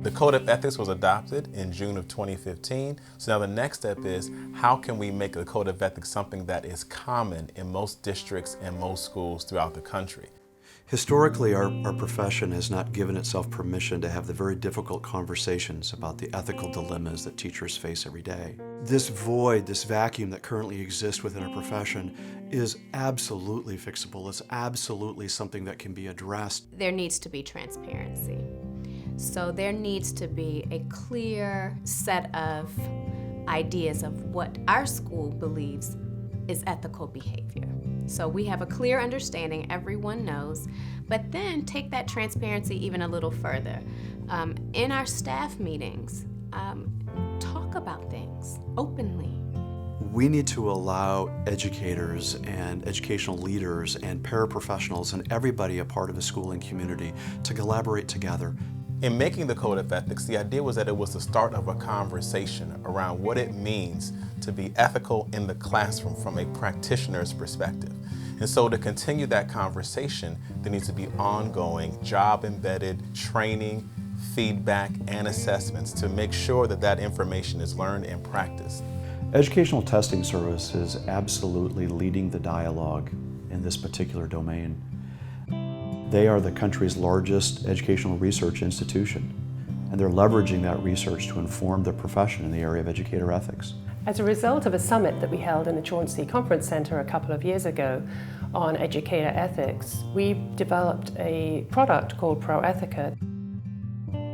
The Code of Ethics was adopted in June of 2015. So now the next step is, how can we make the Code of Ethics something that is common in most districts and most schools throughout the country? Historically, our profession has not given itself permission to have the very difficult conversations about the ethical dilemmas that teachers face every day. This void, this vacuum that currently exists within our profession is absolutely fixable. It's absolutely something that can be addressed. There needs to be transparency. So there needs to be a clear set of ideas of what our school believes is ethical behavior. So we have a clear understanding, everyone knows, but then take that transparency even a little further. In our staff meetings, talk about things openly. We need to allow educators and educational leaders and paraprofessionals and everybody a part of the schooling community to collaborate together. In making the Code of Ethics, the idea was that it was the start of a conversation around what it means to be ethical in the classroom from a practitioner's perspective. And so to continue that conversation, there needs to be ongoing job-embedded training, feedback, and assessments to make sure that that information is learned and practiced. Educational Testing Service is absolutely leading the dialogue in this particular domain. They are the country's largest educational research institution, and they're leveraging that research to inform the profession in the area of educator ethics. As a result of a summit that we held in the Chauncey Conference Center a couple of years ago on educator ethics, we developed a product called ProEthica.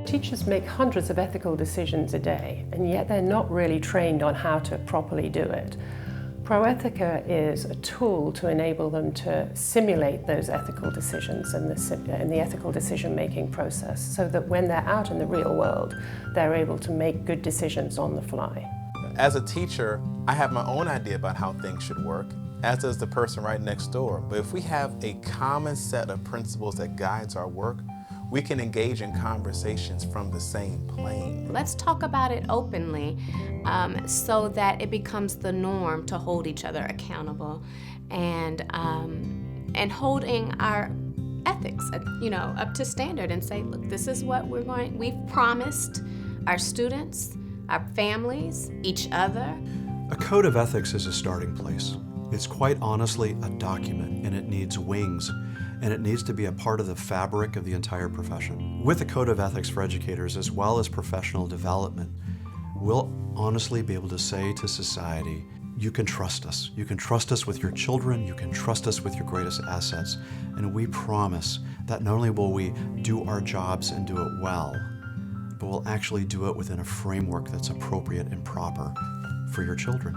Teachers make hundreds of ethical decisions a day, and yet they're not really trained on how to properly do it. ProEthica is a tool to enable them to simulate those ethical decisions and the ethical decision-making process, so that when they're out in the real world, they're able to make good decisions on the fly. As a teacher, I have my own idea about how things should work, as does the person right next door. But if we have a common set of principles that guides our work, we can engage in conversations from the same plane. Let's talk about it openly so that it becomes the norm to hold each other accountable and holding our ethics, up to standard and say, look, this is what we've promised our students, our families, each other. A code of ethics is a starting place. It's quite honestly a document, and it needs wings, and it needs to be a part of the fabric of the entire profession. With a code of ethics for educators, as well as professional development, we'll honestly be able to say to society, you can trust us. You can trust us with your children, you can trust us with your greatest assets, and we promise that not only will we do our jobs and do it well, but we'll actually do it within a framework that's appropriate and proper for your children.